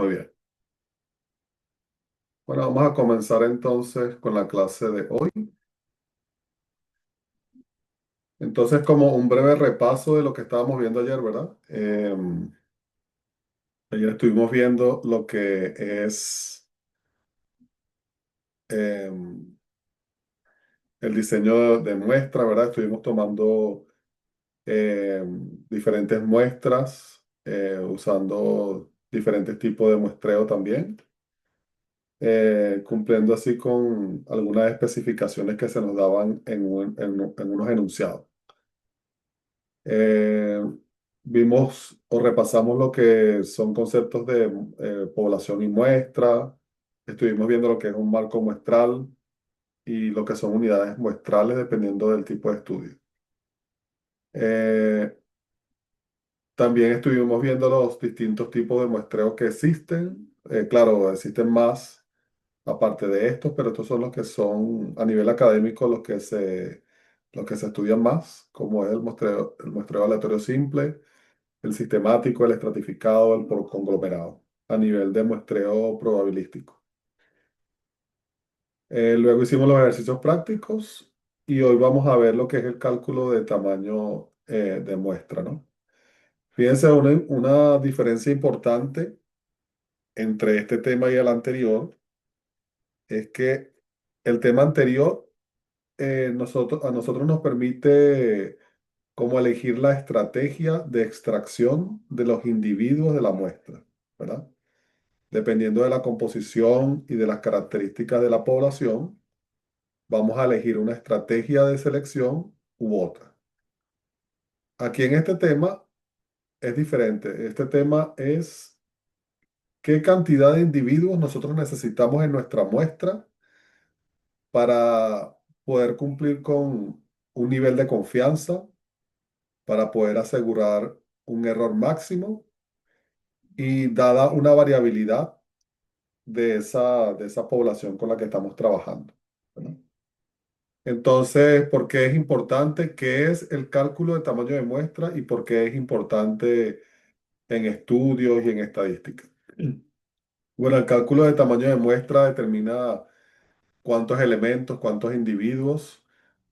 Muy bien. Bueno, vamos a comenzar entonces con la clase de hoy. Entonces, como un breve repaso de lo que estábamos viendo ayer, ¿verdad? Ayer estuvimos viendo lo que es em, el diseño de muestra, ¿verdad? Estuvimos tomando diferentes muestras, usando diferentes tipos de muestreo también, cumpliendo así con algunas especificaciones que se nos daban en unos enunciados. Eh, Vimos o repasamos lo que son conceptos de población y muestra. Estuvimos viendo lo que es un marco muestral y lo que son unidades muestrales dependiendo del tipo de estudio. Eh, También estuvimos viendo los distintos tipos de muestreo que existen. Claro, existen más aparte de estos, pero estos son los que son a nivel académico los que se estudian más, como es el muestreo aleatorio simple, el sistemático, el estratificado, el por conglomerado, a nivel de muestreo probabilístico. Luego hicimos los ejercicios prácticos y hoy vamos a ver lo que es el cálculo de tamaño de muestra, ¿no? Fíjense, una diferencia importante entre este tema y el anterior es que el tema anterior a nosotros nos permite como elegir la estrategia de extracción de los individuos de la muestra, ¿verdad? Dependiendo de la composición y de las características de la población, vamos a elegir una estrategia de selección u otra. Aquí en este tema es diferente. Este tema es qué cantidad de individuos nosotros necesitamos en nuestra muestra para poder cumplir con un nivel de confianza, para poder asegurar un error máximo y dada una variabilidad de esa población con la que estamos trabajando, ¿verdad? Entonces, ¿por qué es importante? ¿Qué es el cálculo de tamaño de muestra y por qué es importante en estudios y en estadística? Bueno, el cálculo de tamaño de muestra determina cuántos elementos, cuántos individuos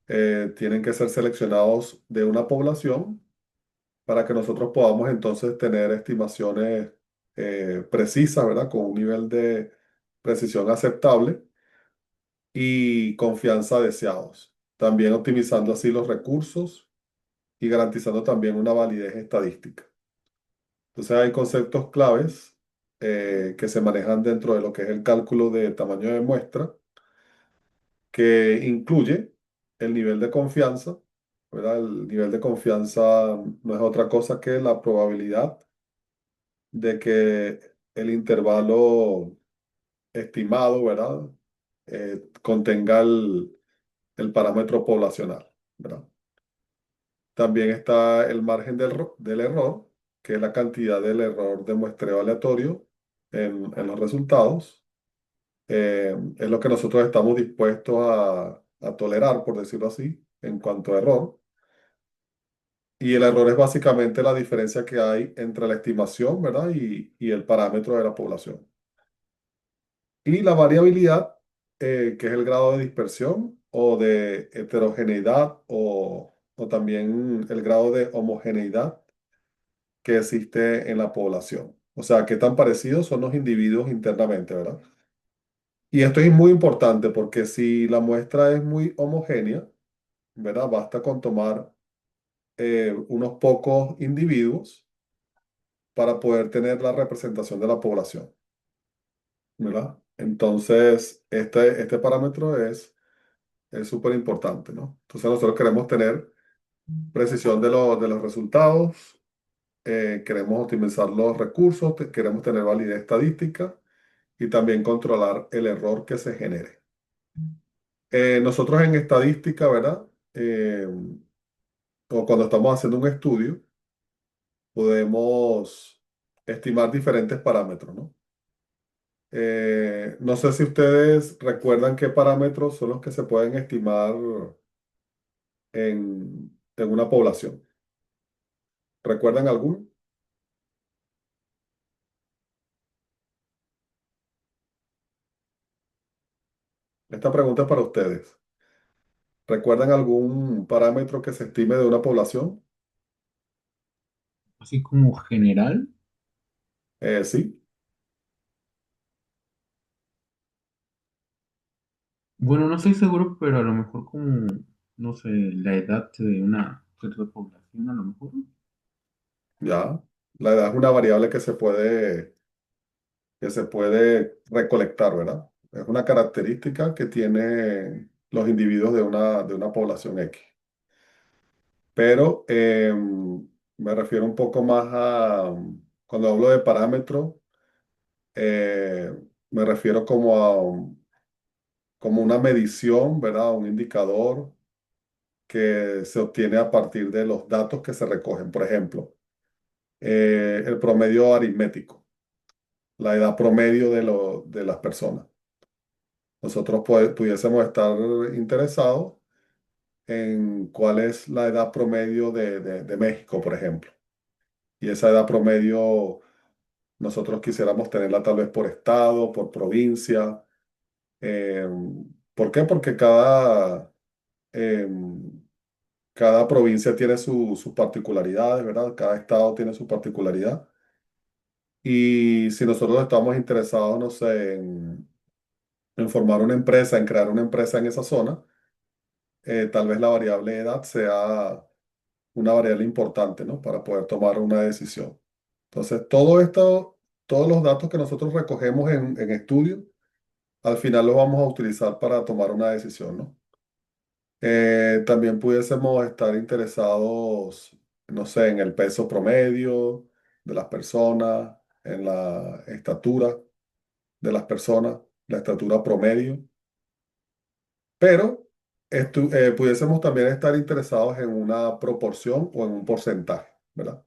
tienen que ser seleccionados de una población para que nosotros podamos entonces tener estimaciones precisas, ¿verdad? Con un nivel de precisión aceptable y confianza deseados. También optimizando así los recursos y garantizando también una validez estadística. Entonces hay conceptos claves que se manejan dentro de lo que es el cálculo de tamaño de muestra, que incluye el nivel de confianza, ¿verdad? El nivel de confianza no es otra cosa que la probabilidad de que el intervalo estimado, ¿verdad? Contenga el parámetro poblacional, ¿verdad? También está el margen del error, que es la cantidad del error de muestreo aleatorio en los resultados. Es lo que nosotros estamos dispuestos a tolerar, por decirlo así, en cuanto a error. Y el error es básicamente la diferencia que hay entre la estimación, ¿verdad? Y el parámetro de la población. Y la variabilidad, que es el grado de dispersión o de heterogeneidad o también el grado de homogeneidad que existe en la población. O sea, qué tan parecidos son los individuos internamente, ¿verdad? Y esto es muy importante porque si la muestra es muy homogénea, ¿verdad? Basta con tomar unos pocos individuos para poder tener la representación de la población, ¿verdad? Entonces, este parámetro es súper importante, ¿no? Entonces, nosotros queremos tener precisión de los resultados, queremos optimizar los recursos, queremos tener validez estadística y también controlar el error que se genere. Nosotros en estadística, ¿verdad? O cuando estamos haciendo un estudio, podemos estimar diferentes parámetros, ¿no? No sé si ustedes recuerdan qué parámetros son los que se pueden estimar en una población. ¿Recuerdan alguno? Esta pregunta es para ustedes. ¿Recuerdan algún parámetro que se estime de una población? Así como general. Sí, Bueno, no estoy seguro, pero a lo mejor como, no sé, la edad de una cierta población, a lo mejor. ya. La edad es una variable que se puede recolectar, ¿verdad? Es una característica que tienen los individuos de una población X. Pero me refiero un poco más a, cuando hablo de parámetro, eh, me refiero como a como una medición, ¿verdad? Un indicador que se obtiene a partir de los datos que se recogen. Por ejemplo, el promedio aritmético, la edad promedio de las personas. Nosotros pudiésemos estar interesados en cuál es la edad promedio de México, por ejemplo. Y esa edad promedio nosotros quisiéramos tenerla tal vez por estado, por provincia. Eh, ¿Por qué? Porque cada provincia tiene sus particularidades, ¿verdad? Cada estado tiene su particularidad. Y si nosotros estamos interesados, no sé, en formar una empresa, en crear una empresa en esa zona, tal vez la variable edad sea una variable importante, ¿no? Para poder tomar una decisión. Entonces, todo esto, todos los datos que nosotros recogemos en estudio, al final los vamos a utilizar para tomar una decisión, ¿no? También pudiésemos estar interesados, no sé, en el peso promedio de las personas, en la estatura de las personas, la estatura promedio, pero pudiésemos también estar interesados en una proporción o en un porcentaje, ¿verdad?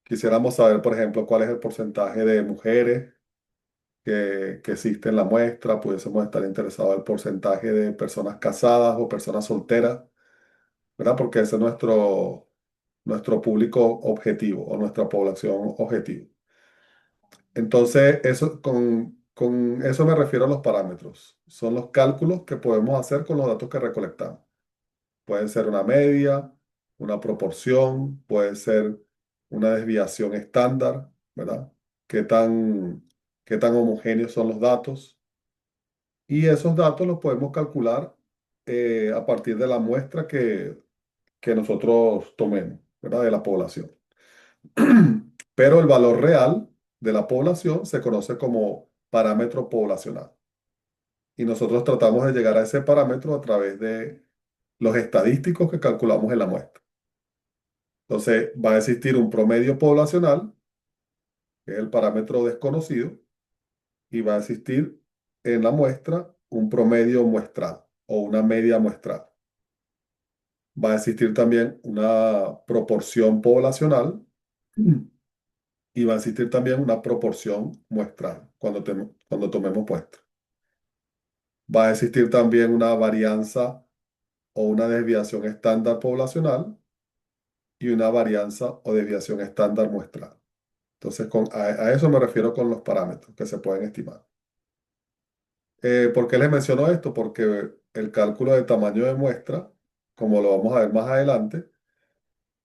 Quisiéramos saber, por ejemplo, cuál es el porcentaje de mujeres que existe en la muestra, pudiésemos estar interesados en el porcentaje de personas casadas o personas solteras, ¿verdad? Porque ese es nuestro público objetivo o nuestra población objetivo. Entonces, con eso me refiero a los parámetros. Son los cálculos que podemos hacer con los datos que recolectamos. Pueden ser una media, una proporción, puede ser una desviación estándar, ¿verdad? ¿Qué tan, qué tan homogéneos son los datos? Y esos datos los podemos calcular a partir de la muestra que nosotros tomemos, ¿verdad? De la población. Pero el valor real de la población se conoce como parámetro poblacional. Y nosotros tratamos de llegar a ese parámetro a través de los estadísticos que calculamos en la muestra. Entonces, va a existir un promedio poblacional, que es el parámetro desconocido, y va a existir en la muestra un promedio muestral o una media muestral. Va a existir también una proporción poblacional y va a existir también una proporción muestral cuando tomemos muestra. Va a existir también una varianza o una desviación estándar poblacional y una varianza o desviación estándar muestral. Entonces, a eso me refiero con los parámetros que se pueden estimar. ¿Por qué les menciono esto? Porque el cálculo de tamaño de muestra, como lo vamos a ver más adelante,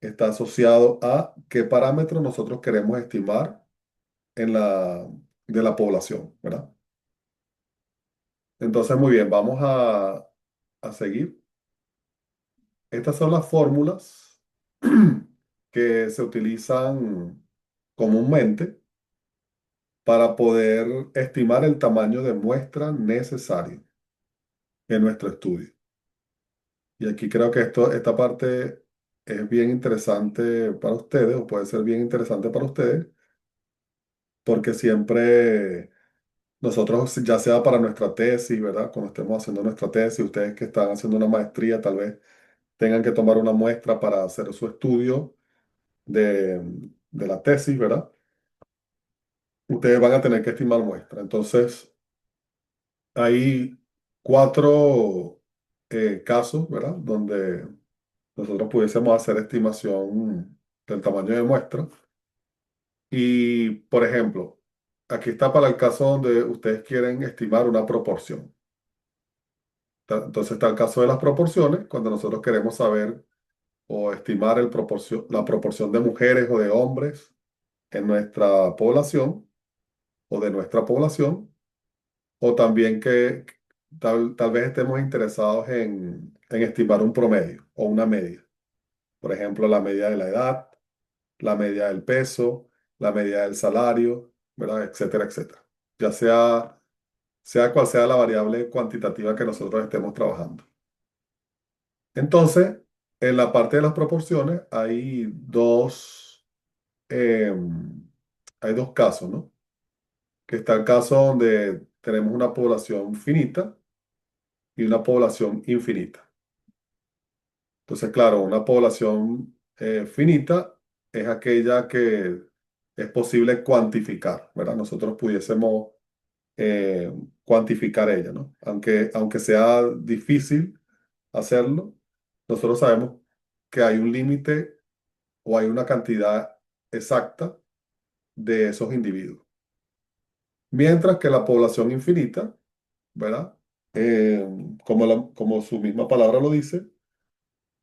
está asociado a qué parámetros nosotros queremos estimar de la población, ¿verdad? Entonces, muy bien, vamos a seguir. Estas son las fórmulas que se utilizan comúnmente para poder estimar el tamaño de muestra necesario en nuestro estudio. Y aquí creo que esta parte es bien interesante para ustedes, o puede ser bien interesante para ustedes, porque siempre nosotros, ya sea para nuestra tesis, ¿verdad? Cuando estemos haciendo nuestra tesis, ustedes que están haciendo una maestría, tal vez tengan que tomar una muestra para hacer su estudio de, de la tesis, ¿verdad? Ustedes van a tener que estimar muestra. Entonces, hay cuatro casos, ¿verdad? Donde nosotros pudiésemos hacer estimación del tamaño de muestra. Y, por ejemplo, aquí está para el caso donde ustedes quieren estimar una proporción. Entonces está el caso de las proporciones, cuando nosotros queremos saber o estimar la proporción de mujeres o de hombres en nuestra población o de nuestra población, o también que tal vez estemos interesados en estimar un promedio o una media. Por ejemplo, la media de la edad, la media del peso, la media del salario, ¿verdad? Etcétera, etcétera. Ya sea cual sea la variable cuantitativa que nosotros estemos trabajando. Entonces, en la parte de las proporciones hay dos casos, ¿no? Que está el caso donde tenemos una población finita y una población infinita. Entonces, claro, una población finita es aquella que es posible cuantificar, ¿verdad? Nosotros pudiésemos eh, cuantificar ella, ¿no? Aunque sea difícil hacerlo, nosotros sabemos que hay un límite o hay una cantidad exacta de esos individuos. Mientras que la población infinita, ¿verdad? Eh, como su misma palabra lo dice,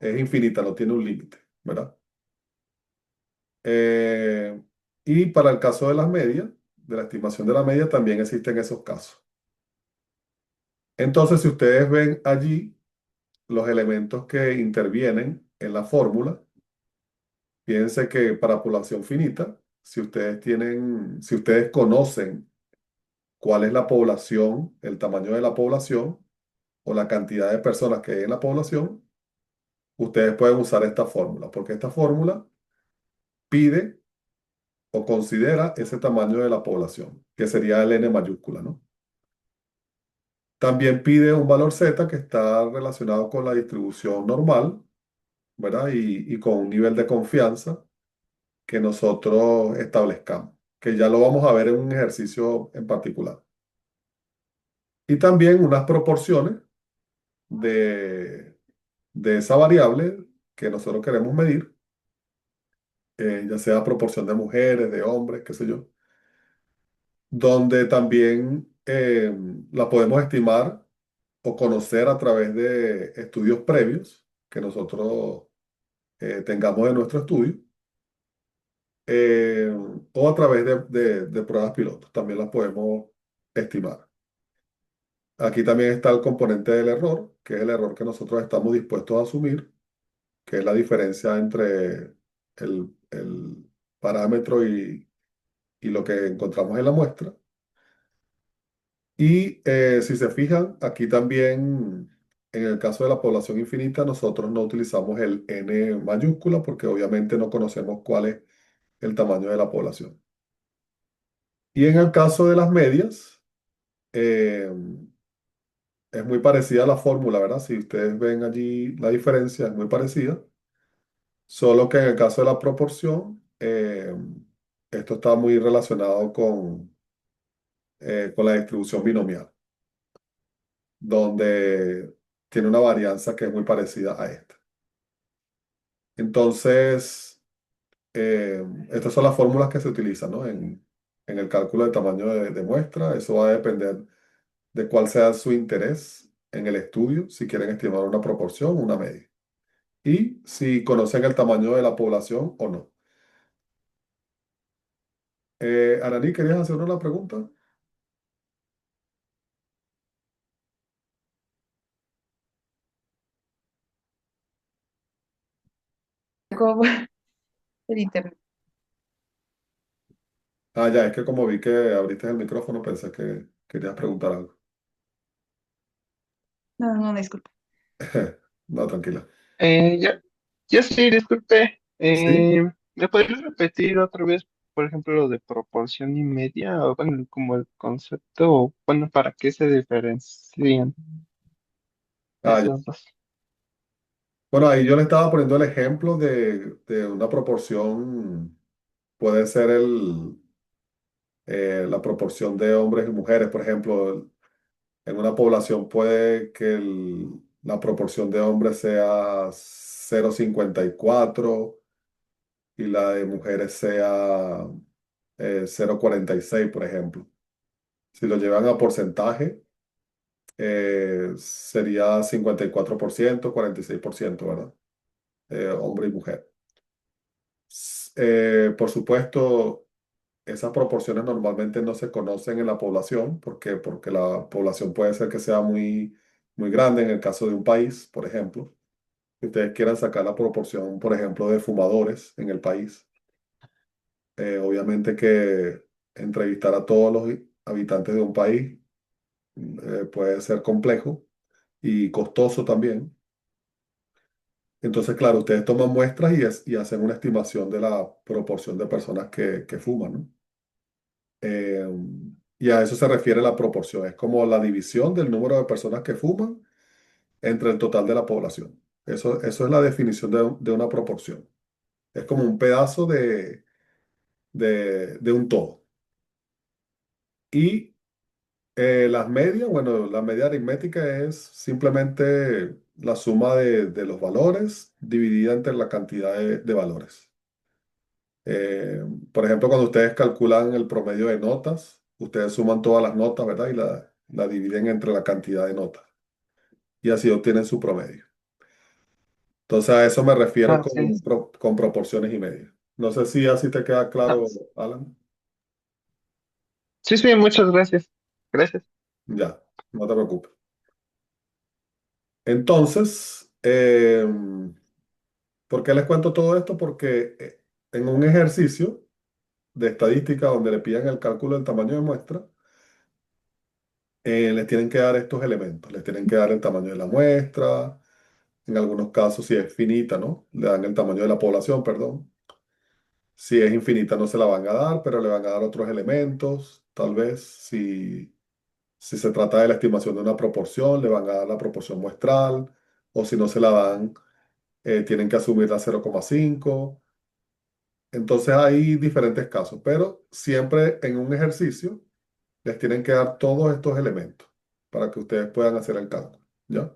es infinita, no tiene un límite, ¿verdad? Eh, y para el caso de las medias, de la estimación de la media, también existen esos casos. Entonces, si ustedes ven allí los elementos que intervienen en la fórmula, fíjense que para población finita, si ustedes conocen cuál es la población, el tamaño de la población o la cantidad de personas que hay en la población, ustedes pueden usar esta fórmula, porque esta fórmula pide o considera ese tamaño de la población, que sería el n mayúscula, ¿no? También pide un valor z que está relacionado con la distribución normal, ¿verdad? Y con un nivel de confianza que nosotros establezcamos, que ya lo vamos a ver en un ejercicio en particular. Y también unas proporciones de, de esa variable que nosotros queremos medir, ya sea proporción de mujeres, de hombres, qué sé yo, donde también la podemos estimar o conocer a través de estudios previos que nosotros tengamos en nuestro estudio, eh, o a través de pruebas pilotos, también las podemos estimar. Aquí también está el componente del error, que es el error que nosotros estamos dispuestos a asumir, que es la diferencia entre el parámetro y lo que encontramos en la muestra. Y si se fijan, aquí también, en el caso de la población infinita, nosotros no utilizamos el n mayúscula porque obviamente no conocemos cuál es el tamaño de la población. Y en el caso de las medias, eh, es muy parecida a la fórmula, ¿verdad? Si ustedes ven allí la diferencia, es muy parecida, solo que en el caso de la proporción, esto está muy relacionado con la distribución binomial, donde tiene una varianza que es muy parecida a esta. Entonces, estas son las fórmulas que se utilizan, ¿no? En el cálculo del tamaño de muestra. Eso va a depender de cuál sea su interés en el estudio, si quieren estimar una proporción o una media. Y si conocen el tamaño de la población o no. Araní, ¿querías hacernos la pregunta? Como el internet. Ah, ya, es que como vi que abriste el micrófono, pensé que querías preguntar algo. No, no, disculpa. No, tranquila. Ya, ya sí, disculpe. ¿Sí? ¿Me podrías repetir otra vez, por ejemplo, lo de proporción y media? O, bueno, como el concepto, o, bueno, ¿para qué se diferencian Ah, ya. esos dos? Bueno, ahí yo le estaba poniendo el ejemplo de una proporción, puede ser la proporción de hombres y mujeres, por ejemplo, en una población puede que la proporción de hombres sea 0,54 y la de mujeres sea 0,46, por ejemplo. Si lo llevan a porcentaje, sería 54%, 46%, ¿verdad? Hombre y mujer. Por supuesto, esas proporciones normalmente no se conocen en la población, porque la población puede ser que sea muy, muy grande en el caso de un país, por ejemplo. Si ustedes quieran sacar la proporción, por ejemplo, de fumadores en el país, obviamente que entrevistar a todos los habitantes de un país puede ser complejo y costoso también. Entonces, claro, ustedes toman muestras y hacen una estimación de la proporción de personas que fuman, ¿no? Eh, y a eso se refiere la proporción. Es como la división del número de personas que fuman entre el total de la población. Eso es la definición de una proporción. Es como un pedazo de un todo. Y las medias, bueno, la media aritmética es simplemente la suma de los valores dividida entre la cantidad de valores. Eh, por ejemplo, cuando ustedes calculan el promedio de notas, ustedes suman todas las notas, ¿verdad? Y la dividen entre la cantidad de notas. Y así obtienen su promedio. Entonces a eso me refiero Ah, sí. con proporciones y medias. No sé si así te queda Ah, claro, Alan. sí, sí, muchas gracias. Gracias. Ya, no te preocupes. Entonces, ¿por qué les cuento todo esto? Porque en un ejercicio de estadística donde le piden el cálculo del tamaño de muestra, les tienen que dar estos elementos. Les tienen que dar el tamaño de la muestra. En algunos casos, si es finita, ¿no? Le dan el tamaño de la población, perdón. Si es infinita, no se la van a dar, pero le van a dar otros elementos. Tal vez, si se trata de la estimación de una proporción, le van a dar la proporción muestral. O si no se la dan, tienen que asumir la 0,5. Entonces hay diferentes casos, pero siempre en un ejercicio les tienen que dar todos estos elementos para que ustedes puedan hacer el cálculo, ¿ya?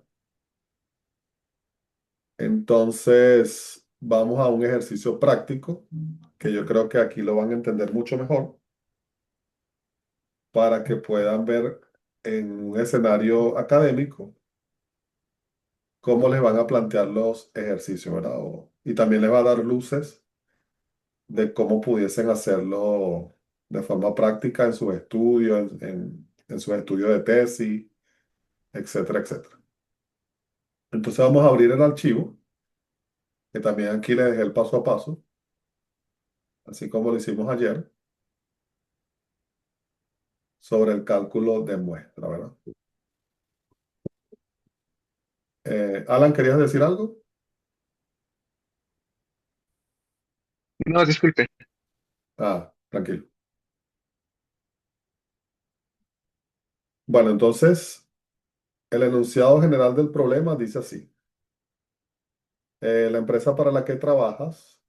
Entonces, vamos a un ejercicio práctico que yo creo que aquí lo van a entender mucho mejor para que puedan ver en un escenario académico cómo les van a plantear los ejercicios, ¿verdad? Y también les va a dar luces de cómo pudiesen hacerlo de forma práctica en sus estudios, en sus estudios de tesis, etcétera, etcétera. Entonces vamos a abrir el archivo, que también aquí les dejé el paso a paso, así como lo hicimos ayer, sobre el cálculo de muestra, ¿verdad? Alan, ¿querías decir algo? No, disculpe. Ah, tranquilo. Bueno, entonces, el enunciado general del problema dice así. La empresa para la que trabajas,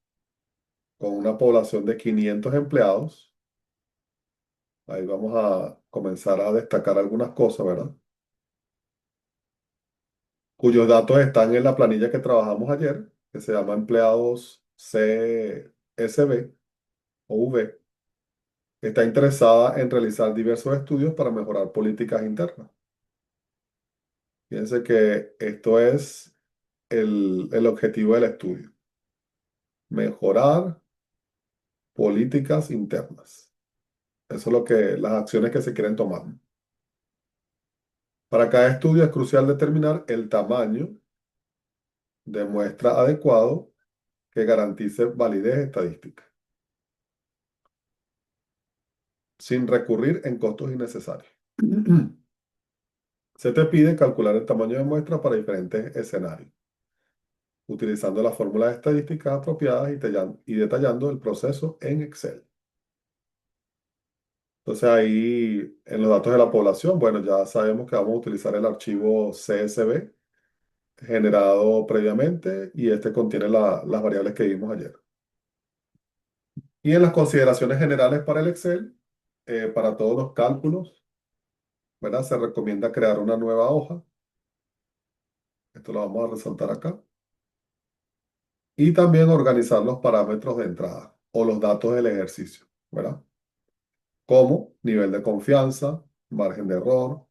con una población de 500 empleados, ahí vamos a comenzar a destacar algunas cosas, ¿verdad? Cuyos datos están en la planilla que trabajamos ayer, que se llama empleados CSV o V. Está interesada en realizar diversos estudios para mejorar políticas internas. Fíjense que esto es el objetivo del estudio, mejorar políticas internas. Eso es las acciones que se quieren tomar. Para cada estudio es crucial determinar el tamaño de muestra adecuado que garantice validez estadística, sin recurrir en costos innecesarios. Se te pide calcular el tamaño de muestra para diferentes escenarios, utilizando las fórmulas estadísticas apropiadas y detallando el proceso en Excel. Entonces ahí en los datos de la población, bueno, ya sabemos que vamos a utilizar el archivo CSV generado previamente y este contiene las variables que vimos ayer. Y en las consideraciones generales para el Excel, para todos los cálculos, ¿verdad? Se recomienda crear una nueva hoja. Esto lo vamos a resaltar acá. Y también organizar los parámetros de entrada o los datos del ejercicio, ¿verdad? Como nivel de confianza, margen de error,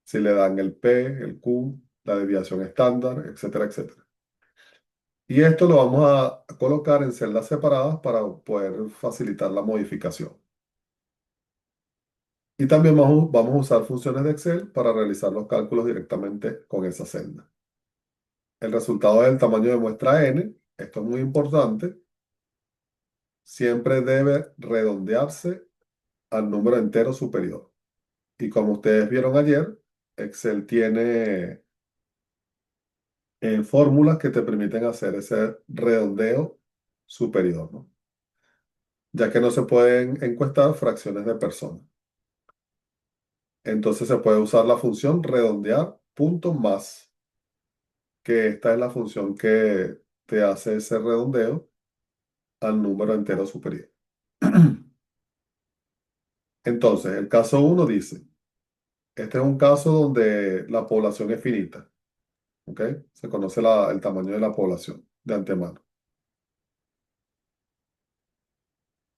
si le dan el P, el Q, la desviación estándar, etcétera, etcétera. Y esto lo vamos a colocar en celdas separadas para poder facilitar la modificación. Y también vamos a usar funciones de Excel para realizar los cálculos directamente con esa celda. El resultado es el tamaño de muestra n. Esto es muy importante. Siempre debe redondearse al número entero superior. Y como ustedes vieron ayer, Excel tiene fórmulas que te permiten hacer ese redondeo superior, ¿no? Ya que no se pueden encuestar fracciones de personas. Entonces se puede usar la función redondear punto más, que esta es la función que te hace ese redondeo al número entero superior. Entonces, el caso 1 dice, este es un caso donde la población es finita, ¿ok? Se conoce el tamaño de la población de antemano.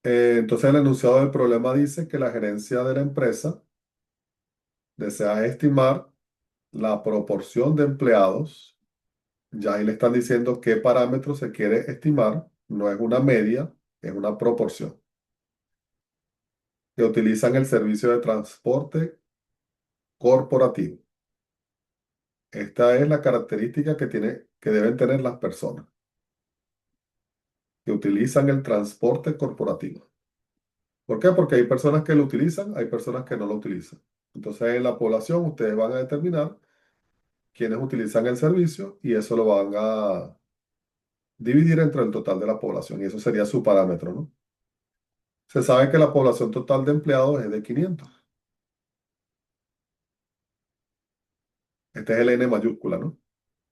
Entonces, el enunciado del problema dice que la gerencia de la empresa desea estimar la proporción de empleados. Ya ahí le están diciendo qué parámetro se quiere estimar. No es una media, es una proporción. Que utilizan el servicio de transporte corporativo. Esta es la característica que deben tener las personas que utilizan el transporte corporativo. ¿Por qué? Porque hay personas que lo utilizan, hay personas que no lo utilizan. Entonces, en la población ustedes van a determinar quiénes utilizan el servicio y eso lo van a dividir entre el total de la población y eso sería su parámetro, ¿no? Se sabe que la población total de empleados es de 500. Este es el N mayúscula, ¿no?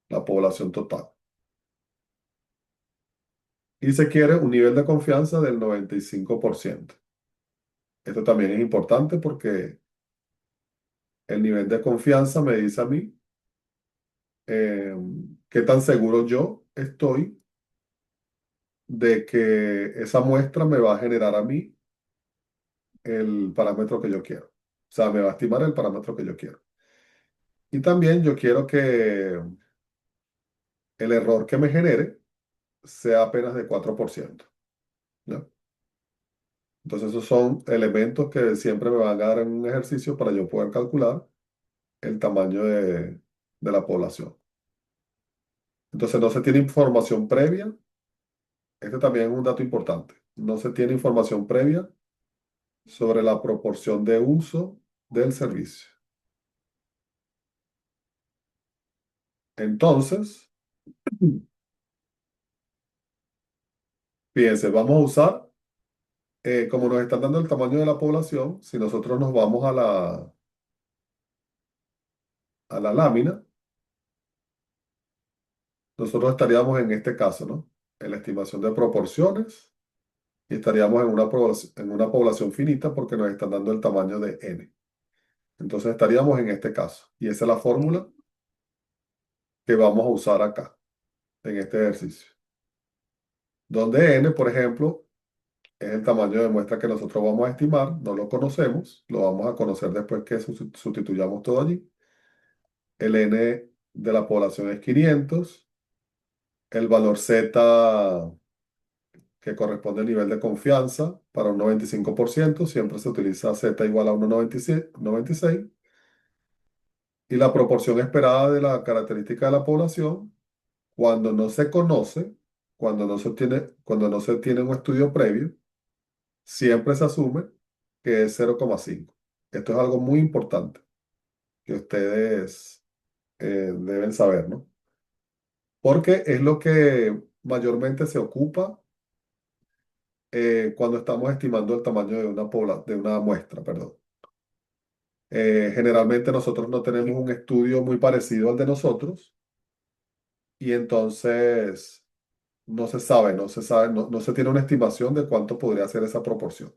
La población total. Y se quiere un nivel de confianza del 95%. Esto también es importante porque el nivel de confianza me dice a mí eh, qué tan seguro yo estoy de que esa muestra me va a generar a mí el parámetro que yo quiero. O sea, me va a estimar el parámetro que yo quiero. Y también yo quiero que el error que me genere sea apenas de 4%, ¿no? Entonces esos son elementos que siempre me van a dar en un ejercicio para yo poder calcular el tamaño de la población. Entonces no se tiene información previa. Este también es un dato importante. No se tiene información previa sobre la proporción de uso del servicio. Entonces, fíjense, vamos a usar, como nos están dando el tamaño de la población, si nosotros nos vamos a la lámina, nosotros estaríamos en este caso, ¿no? En la estimación de proporciones y estaríamos en una población finita porque nos están dando el tamaño de n. Entonces estaríamos en este caso. Y esa es la fórmula que vamos a usar acá, en este ejercicio. Donde n, por ejemplo, es el tamaño de muestra que nosotros vamos a estimar, no lo conocemos, lo vamos a conocer después que sustituyamos todo allí. El n de la población es 500, el valor z que corresponde al nivel de confianza para un 95%, siempre se utiliza z igual a 1,96, y la proporción esperada de la característica de la población cuando no se conoce, cuando no se tiene un estudio previo, siempre se asume que es 0,5. Esto es algo muy importante que ustedes deben saber, ¿no? Porque es lo que mayormente se ocupa cuando estamos estimando el tamaño de una muestra, perdón. Generalmente nosotros no tenemos un estudio muy parecido al de nosotros y entonces no se tiene una estimación de cuánto podría ser esa proporción.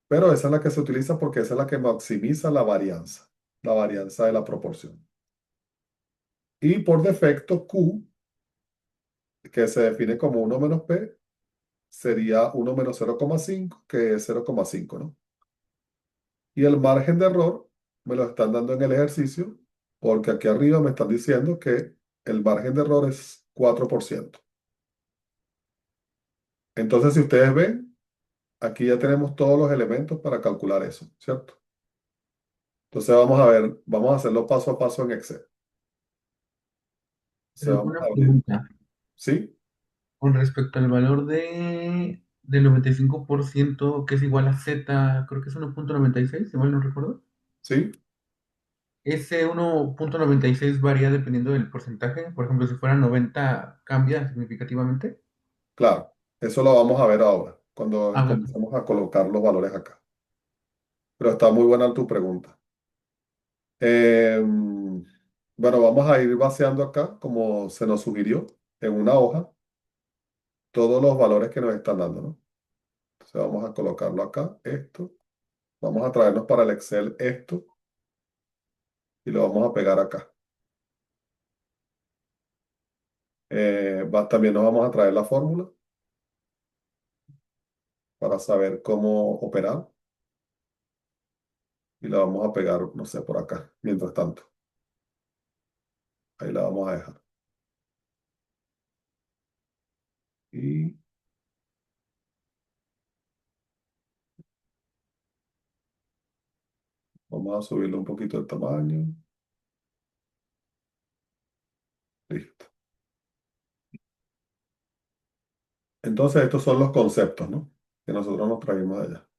Pero esa es la que se utiliza porque esa es la que maximiza la varianza de la proporción. Y por defecto Q, que se define como 1 menos P, sería 1 menos 0,5, que es 0,5, ¿no? Y el margen de error me lo están dando en el ejercicio porque aquí arriba me están diciendo que el margen de error es 4%. Entonces, si ustedes ven, aquí ya tenemos todos los elementos para calcular eso, ¿cierto? Entonces vamos a ver, vamos a hacerlo paso a paso en Excel. Entonces Pero vamos una a abrir, pregunta, ¿sí? con respecto al valor del 95% que es igual a Z, creo que es 1,96, si mal no recuerdo. ¿Sí? Ese 1,96 varía dependiendo del porcentaje. Por ejemplo, si fuera 90, cambia significativamente. Claro, eso lo vamos a ver ahora, cuando Ah, bueno. comencemos a colocar los valores acá. Pero está muy buena tu pregunta. Bueno, vamos a ir vaciando acá, como se nos sugirió, en una hoja, todos los valores que nos están dando, ¿no? Entonces vamos a colocarlo acá, esto. Vamos a traernos para el Excel esto y lo vamos a pegar acá. También nos vamos a traer la fórmula para saber cómo operar y la vamos a pegar, no sé, por acá, mientras tanto. Ahí la vamos a dejar. Y vamos a subirle un poquito el tamaño. Listo. Entonces, estos son los conceptos, ¿no? Que nosotros nos trajimos de allá.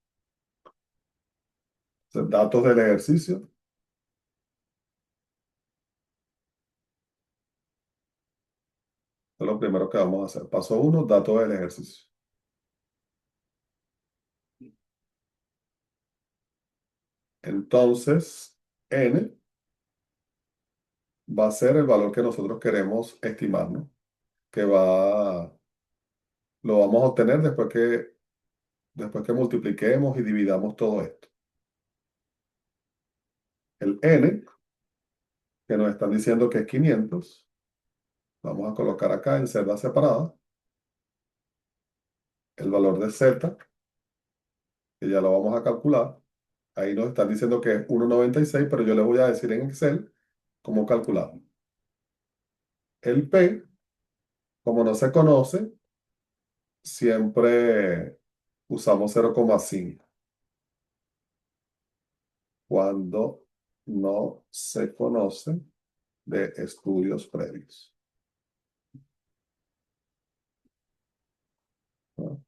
Entonces, datos del ejercicio. Es lo primero que vamos a hacer. Paso uno, datos del ejercicio. Entonces, n va a ser el valor que nosotros queremos estimar, ¿no? Que lo vamos a obtener después que multipliquemos y dividamos todo esto. El n, que nos están diciendo que es 500, vamos a colocar acá en celda separada. El valor de z, que ya lo vamos a calcular. Ahí nos están diciendo que es 1,96, pero yo les voy a decir en Excel cómo calcularlo. El P, como no se conoce, siempre usamos 0,5 cuando no se conoce de estudios previos, ¿no?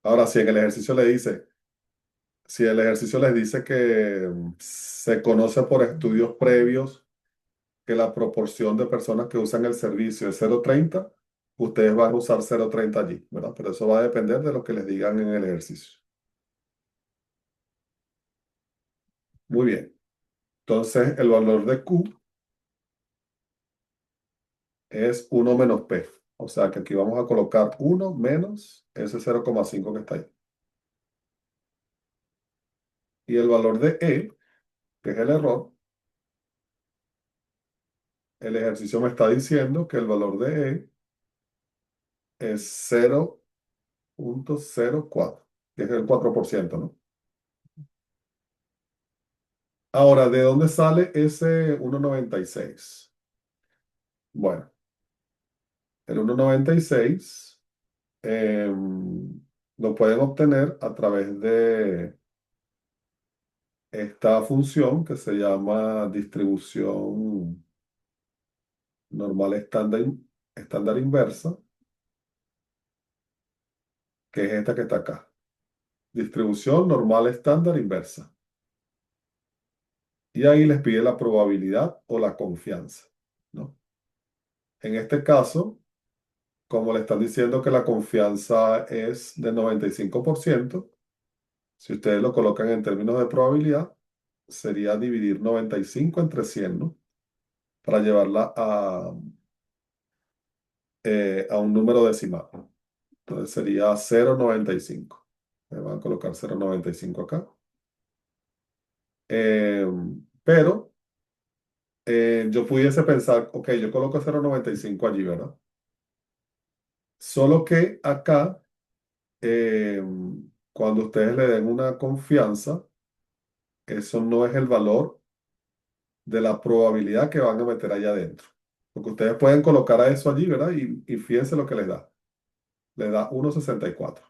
Ahora, si el ejercicio les dice que se conoce por estudios previos que la proporción de personas que usan el servicio es 0,30, ustedes van a usar 0,30 allí, ¿verdad? Pero eso va a depender de lo que les digan en el ejercicio. Muy bien. Entonces, el valor de Q es 1 menos P. O sea que aquí vamos a colocar 1 menos ese 0,5 que está ahí. Y el valor de E, que es el error, el ejercicio me está diciendo que el valor de E es 0,04, que es el 4%, ¿no? Ahora, ¿de dónde sale ese 1,96? Bueno, el 1,96 lo pueden obtener a través de esta función que se llama distribución normal estándar inversa, que es esta que está acá. Distribución normal estándar inversa. Y ahí les pide la probabilidad o la confianza, ¿no? En este caso, como le están diciendo que la confianza es del 95%, si ustedes lo colocan en términos de probabilidad, sería dividir 95 entre 100, ¿no? Para llevarla a un número decimal. Entonces sería 0,95. Me van a colocar 0,95 acá. Eh, pero yo pudiese pensar, ok, yo coloco 0,95 allí, ¿verdad? Solo que acá, eh, cuando ustedes le den una confianza, eso no es el valor de la probabilidad que van a meter allá adentro. Porque ustedes pueden colocar a eso allí, ¿verdad? Y fíjense lo que les da. Les da 1,64.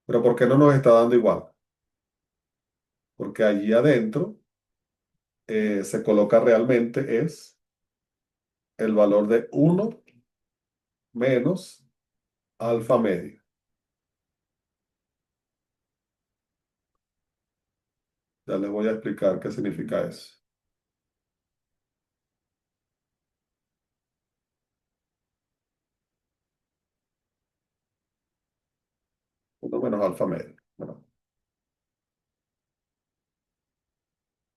Pero ¿por qué no nos está dando igual? Porque allí adentro se coloca realmente es el valor de 1 menos alfa medio. Ya les voy a explicar qué significa eso. 1 menos alfa medio. Bueno,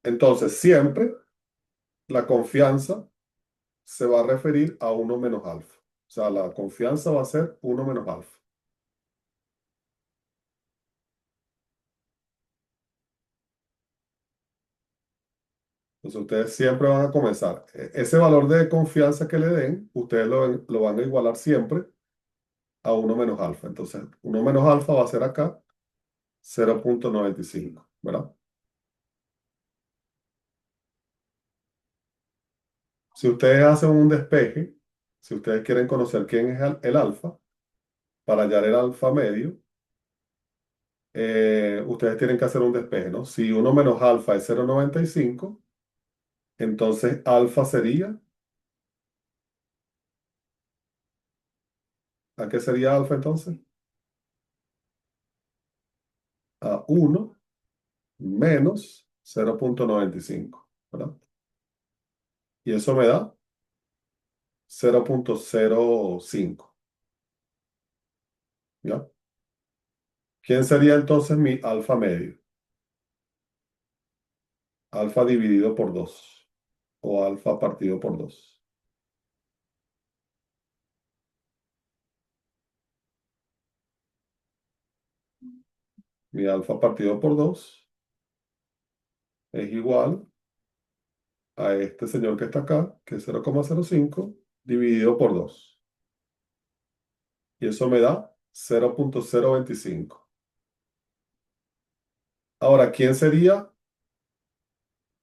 entonces, siempre la confianza se va a referir a 1 menos alfa. O sea, la confianza va a ser 1 menos alfa. Entonces, ustedes siempre van a comenzar. Ese valor de confianza que le den, ustedes lo van a igualar siempre a 1 menos alfa. Entonces, 1 menos alfa va a ser acá 0,95, ¿verdad? Si ustedes hacen un despeje, si ustedes quieren conocer quién es el alfa, para hallar el alfa medio, ustedes tienen que hacer un despeje, ¿no? Si 1 menos alfa es 0,95, entonces alfa sería, ¿a qué sería alfa entonces? A 1 menos 0,95, ¿verdad? Y eso me da 0,05, ¿ya? ¿Quién sería entonces mi alfa medio? Alfa dividido por 2 o alfa partido por 2. Mi alfa partido por 2 es igual a este señor que está acá, que es 0,05, dividido por 2. Y eso me da 0,025. Ahora, ¿quién sería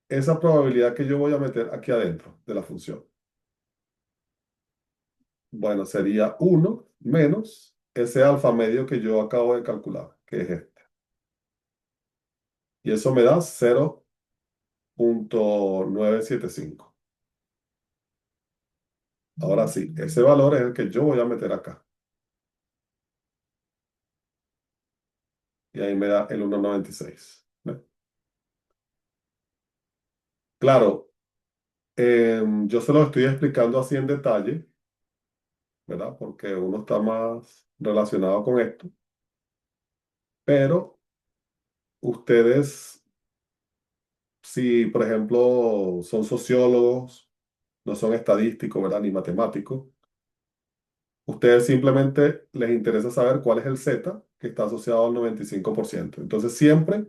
esa probabilidad que yo voy a meter aquí adentro de la función? Bueno, sería 1 menos ese alfa medio que yo acabo de calcular, que es este. Y eso me da 0,975. Ahora sí, ese valor es el que yo voy a meter acá. Y ahí me da el 1,96. ¿Ve? Claro, yo se lo estoy explicando así en detalle, ¿verdad? Porque uno está más relacionado con esto. Pero ustedes, si por ejemplo son sociólogos, no son estadísticos, ¿verdad? Ni matemáticos, ustedes simplemente les interesa saber cuál es el Z que está asociado al 95%. Entonces siempre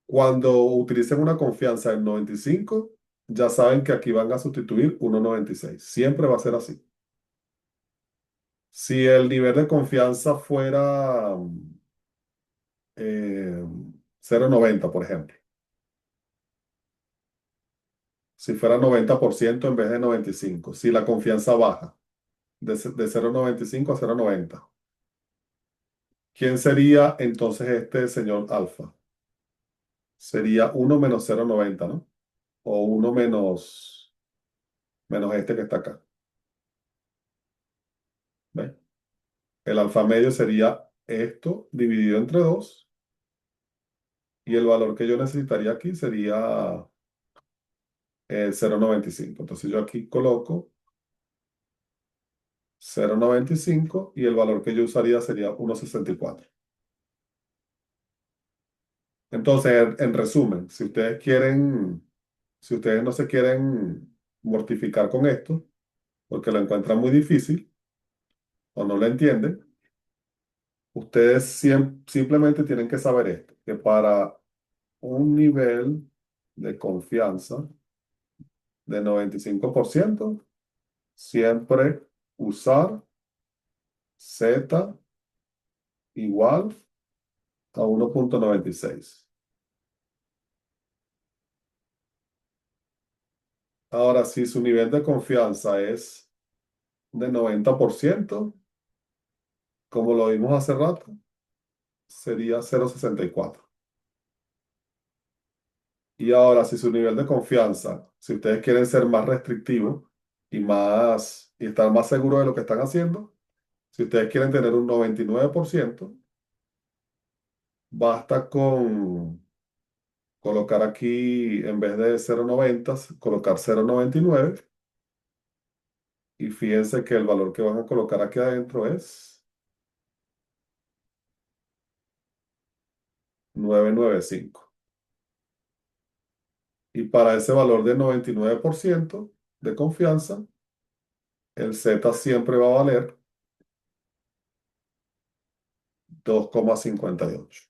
cuando utilicen una confianza del 95, ya saben que aquí van a sustituir 1,96. Siempre va a ser así. Si el nivel de confianza fuera 0,90, por ejemplo. Si fuera 90% en vez de 95. Si la confianza baja de 0,95 a 0,90. ¿Quién sería entonces este señor alfa? Sería 1 menos 0,90, ¿no? O 1 menos este que está acá. ¿Ves? El alfa medio sería esto dividido entre 2. Y el valor que yo necesitaría aquí sería 0,95. Entonces yo aquí coloco 0,95 y el valor que yo usaría sería 1,64. Entonces, en resumen, si ustedes no se quieren mortificar con esto, porque lo encuentran muy difícil o no lo entienden, ustedes simplemente tienen que saber esto, que para un nivel de confianza de 95%, siempre usar Z igual a 1,96. Ahora, si su nivel de confianza es de 90%, como lo vimos hace rato, sería 0,64. Y ahora, si su nivel de confianza, si ustedes quieren ser más restrictivos y estar más seguros de lo que están haciendo, si ustedes quieren tener un 99%, basta con colocar aquí, en vez de 0,90, colocar 0,99. Y fíjense que el valor que van a colocar aquí adentro es 995. Y para ese valor de 99% de confianza, el Z siempre va a valer 2,58.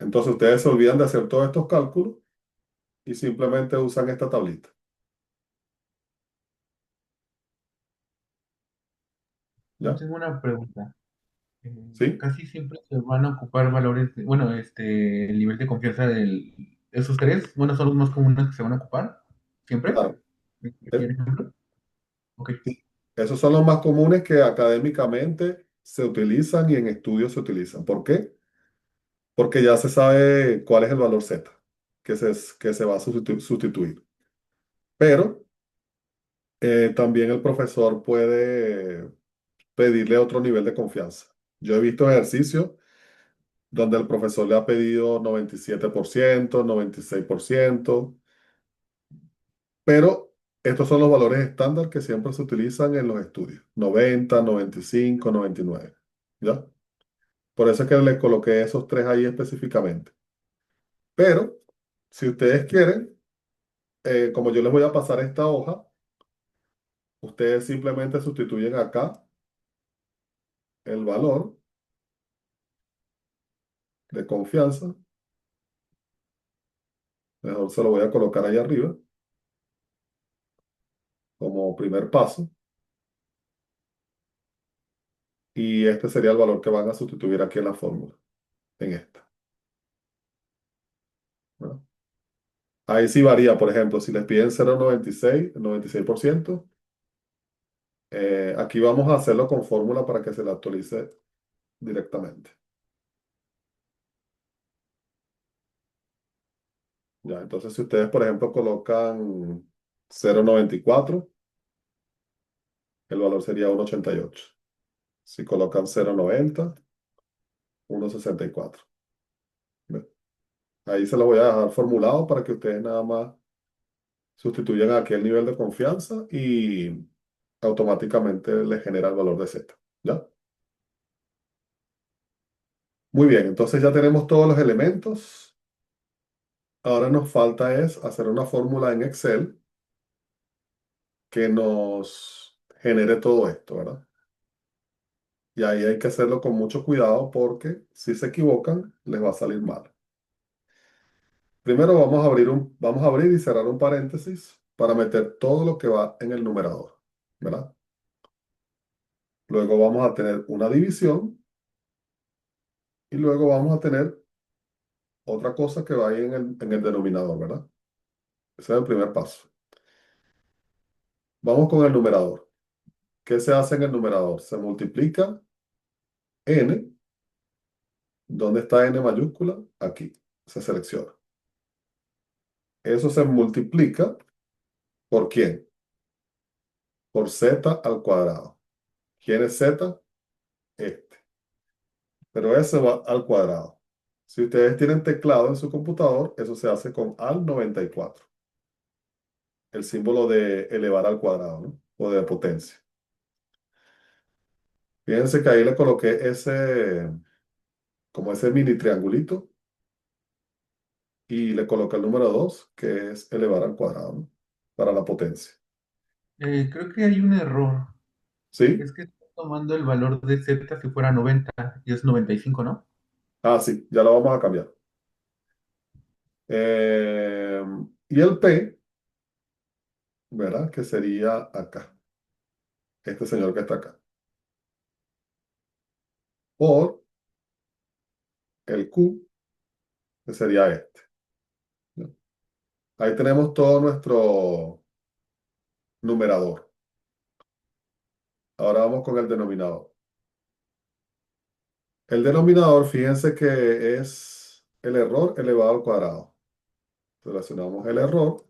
Entonces ustedes se olvidan de hacer todos estos cálculos y simplemente usan esta tablita. Yo ¿Ya? tengo una pregunta. ¿Sí? Casi siempre se van a ocupar valores, bueno, el nivel de confianza esos tres, bueno, son los más comunes que se van a ocupar, siempre. Claro. ¿Cualquier ejemplo? Ok. Sí. Esos son los más comunes que académicamente se utilizan y en estudios se utilizan. ¿Por qué? Porque ya se sabe cuál es el valor Z que se va a sustituir. Pero también el profesor puede pedirle otro nivel de confianza. Yo he visto ejercicios donde el profesor le ha pedido 97%, 96%, pero estos son los valores estándar que siempre se utilizan en los estudios: 90, 95, 99. ¿Ya? Por eso es que le coloqué esos tres ahí específicamente. Pero si ustedes quieren, como yo les voy a pasar esta hoja, ustedes simplemente sustituyen acá el valor de confianza. Mejor se lo voy a colocar ahí arriba como primer paso. Y este sería el valor que van a sustituir aquí en la fórmula, en esta, ¿verdad? Ahí sí varía, por ejemplo, si les piden 0,96, el 96%, aquí vamos a hacerlo con fórmula para que se le actualice directamente. Ya, entonces si ustedes, por ejemplo, colocan 0,94, el valor sería 1,88. Si colocan 0,90, 1,64. ¿Ve? Ahí se lo voy a dejar formulado para que ustedes nada más sustituyan aquí el nivel de confianza y automáticamente le genera el valor de Z. ¿Ya? Muy bien, entonces ya tenemos todos los elementos. Ahora nos falta es hacer una fórmula en Excel que nos genere todo esto, ¿verdad? Y ahí hay que hacerlo con mucho cuidado porque si se equivocan, les va a salir mal. Primero vamos a abrir y cerrar un paréntesis para meter todo lo que va en el numerador, ¿verdad? Luego vamos a tener una división y luego vamos a tener otra cosa que va ahí en el denominador, ¿verdad? Ese es el primer paso. Vamos con el numerador. ¿Qué se hace en el numerador? Se multiplica n. ¿Dónde está n mayúscula? Aquí. Se selecciona. Eso se multiplica ¿por quién? Por z al cuadrado. ¿Quién es z? Este. Pero ese va al cuadrado. Si ustedes tienen teclado en su computador, eso se hace con al 94. El símbolo de elevar al cuadrado, ¿no? O de potencia. Fíjense que ahí le coloqué como ese mini triangulito y le coloqué el número 2 que es elevar al cuadrado, ¿no? Para la potencia. Creo que hay un error. ¿Sí? Es que estoy tomando el valor de Z si fuera 90 y es 95, ¿no? Ah, sí, ya lo vamos a cambiar. Eh, y el P, ¿verdad? Que sería acá. Este señor que está acá. Por el Q, que sería este, ¿no? Ahí tenemos todo nuestro numerador. Ahora vamos con el denominador. El denominador, fíjense que es el error elevado al cuadrado. Seleccionamos el error,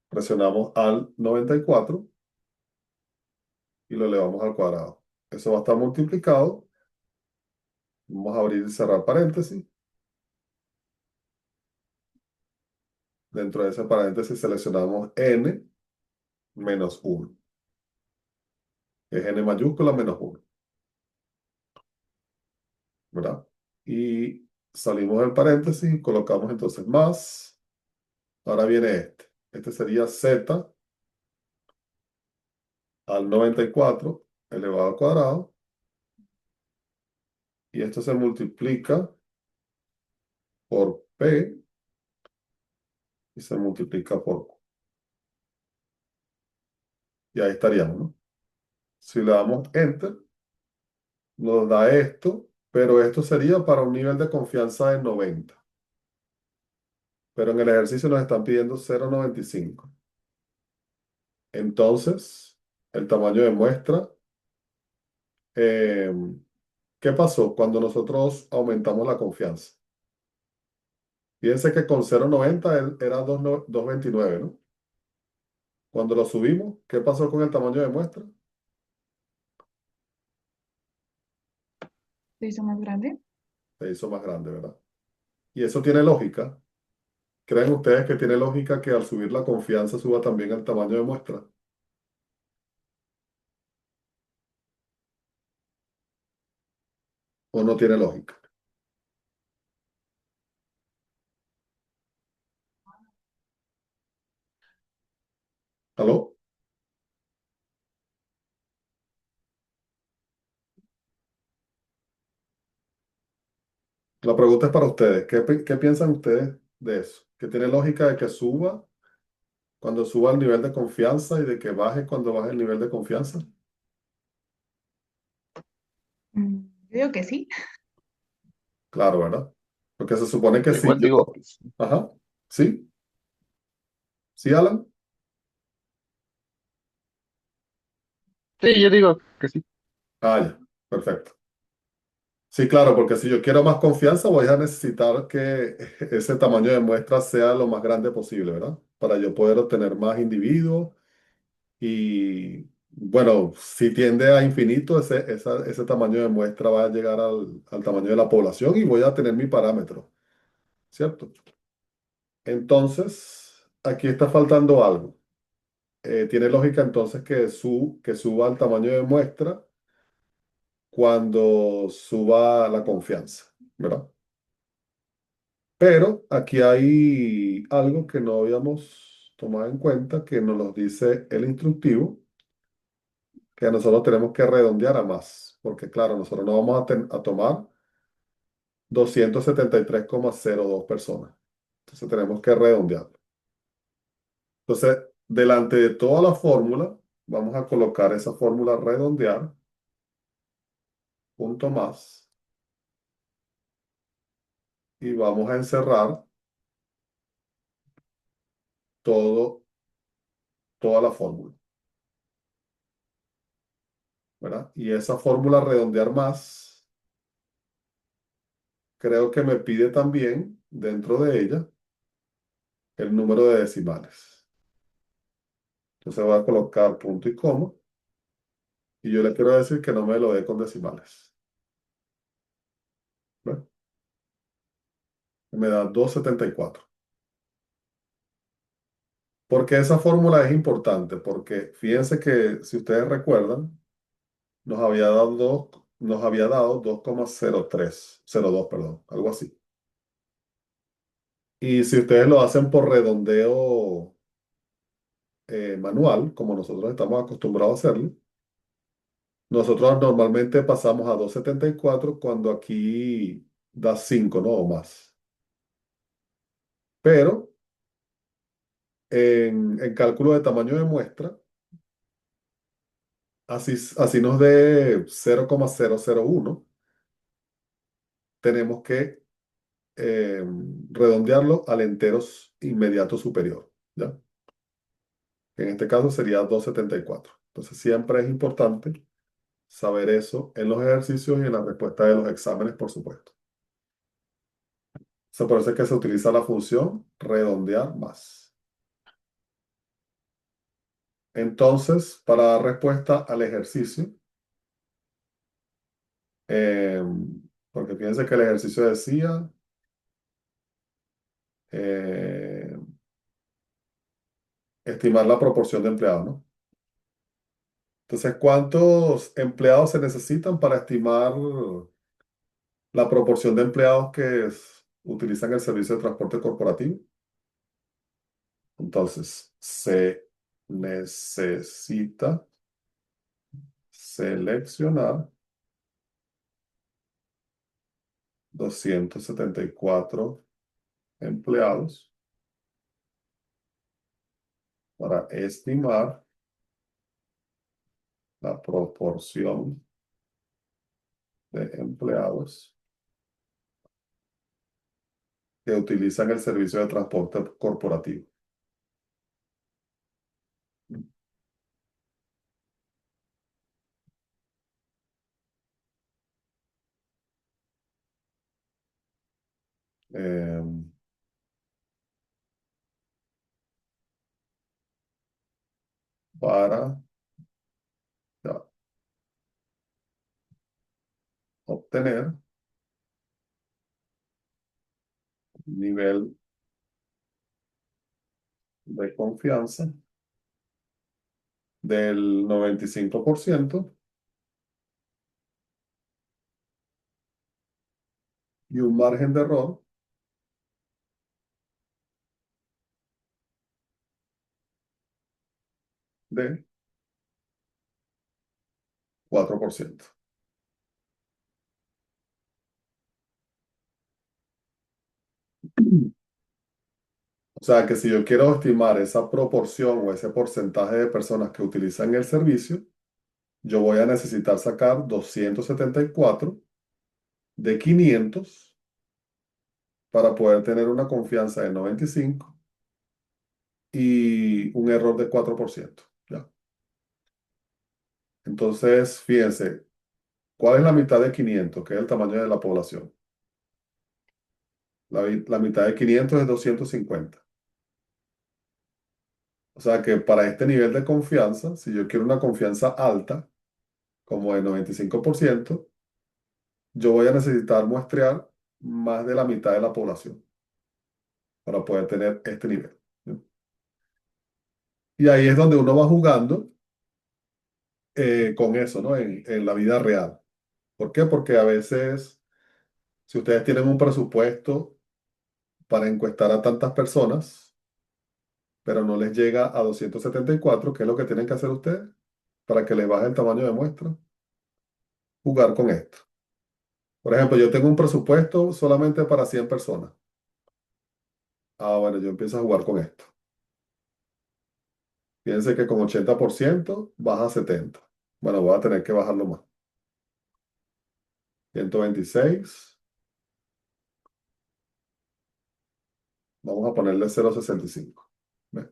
presionamos al 94 y lo elevamos al cuadrado. Eso va a estar multiplicado. Vamos a abrir y cerrar paréntesis. Dentro de ese paréntesis seleccionamos n menos 1. Es n mayúscula menos 1. ¿Verdad? Y salimos del paréntesis y colocamos entonces más. Ahora viene este. Este sería z al 94 elevado al cuadrado. Y esto se multiplica por p y se multiplica por q. Y ahí estaríamos, ¿no? Si le damos enter, nos da esto, pero esto sería para un nivel de confianza de 90. Pero en el ejercicio nos están pidiendo 0,95. Entonces, el tamaño de muestra, eh, ¿qué pasó cuando nosotros aumentamos la confianza? Fíjense que con 0,90 era 2,29, ¿no? Cuando lo subimos, ¿qué pasó con el tamaño de muestra? ¿Se hizo más grande? Se hizo más grande, ¿verdad? Y eso tiene lógica. ¿Creen ustedes que tiene lógica que al subir la confianza suba también el tamaño de muestra? ¿O no tiene lógica? ¿Aló? La pregunta es para ustedes. ¿Qué piensan ustedes de eso? ¿Que tiene lógica de que suba cuando suba el nivel de confianza y de que baje cuando baje el nivel de confianza? Yo digo que sí. Claro, ¿verdad? Porque se supone que Yo sí. igual digo que sí. Ajá. ¿Sí? ¿Sí, Alan? Sí, yo digo que sí. Ah, ya. Perfecto. Sí, claro, porque si yo quiero más confianza, voy a necesitar que ese tamaño de muestra sea lo más grande posible, ¿verdad? Para yo poder obtener más individuos y, bueno, si tiende a infinito, ese tamaño de muestra va a llegar al tamaño de la población y voy a tener mi parámetro, ¿cierto? Entonces, aquí está faltando algo. Tiene lógica entonces que suba el tamaño de muestra cuando suba la confianza, ¿verdad? Pero aquí hay algo que no habíamos tomado en cuenta, que nos lo dice el instructivo, que nosotros tenemos que redondear a más, porque claro, nosotros no vamos a tomar 273,02 personas. Entonces tenemos que redondear. Entonces, delante de toda la fórmula, vamos a colocar esa fórmula redondear, punto más, y vamos a encerrar todo, toda la fórmula, ¿verdad? Y esa fórmula redondear más, creo que me pide también, dentro de ella, el número de decimales. Entonces voy a colocar punto y coma, y yo le quiero decir que no me lo dé con decimales. ¿Ve? Me da 2,74. ¿Por qué esa fórmula es importante? Porque fíjense que, si ustedes recuerdan, nos había dado 2,0302, perdón, algo así. Y si ustedes lo hacen por redondeo manual, como nosotros estamos acostumbrados a hacerlo, nosotros normalmente pasamos a 2,74 cuando aquí da 5, ¿no? O más. Pero en cálculo de tamaño de muestra, así nos dé 0,001, tenemos que redondearlo al entero inmediato superior, ¿ya? En este caso sería 274. Entonces siempre es importante saber eso en los ejercicios y en la respuesta de los exámenes, por supuesto. Se parece que se utiliza la función redondear más. Entonces, para dar respuesta al ejercicio, eh, porque fíjense que el ejercicio decía eh, estimar la proporción de empleados, ¿no? Entonces, ¿cuántos empleados se necesitan para estimar la proporción de empleados que utilizan el servicio de transporte corporativo? Entonces, se necesita seleccionar 274 empleados para estimar la proporción de empleados que utilizan el servicio de transporte corporativo. Eh, para ya, obtener nivel de confianza del 95% y un margen de error de 4%. O sea que si yo quiero estimar esa proporción o ese porcentaje de personas que utilizan el servicio, yo voy a necesitar sacar 274 de 500 para poder tener una confianza de 95 y un error de 4%. ¿Ya? Entonces, fíjense, ¿cuál es la mitad de 500? Que es el tamaño de la población. La mitad de 500 es 250. O sea que para este nivel de confianza, si yo quiero una confianza alta, como de 95%, yo voy a necesitar muestrear más de la mitad de la población para poder tener este nivel. ¿No? Y ahí es donde uno va jugando con eso, ¿no? En la vida real. ¿Por qué? Porque a veces, si ustedes tienen un presupuesto para encuestar a tantas personas, pero no les llega a 274, ¿qué es lo que tienen que hacer ustedes para que les baje el tamaño de muestra? Jugar con esto. Por ejemplo, yo tengo un presupuesto solamente para 100 personas. Ah, bueno, yo empiezo a jugar con esto. Fíjense que con 80% baja a 70. Bueno, voy a tener que bajarlo más. 126. Vamos a ponerle 0,65. ¿Ve?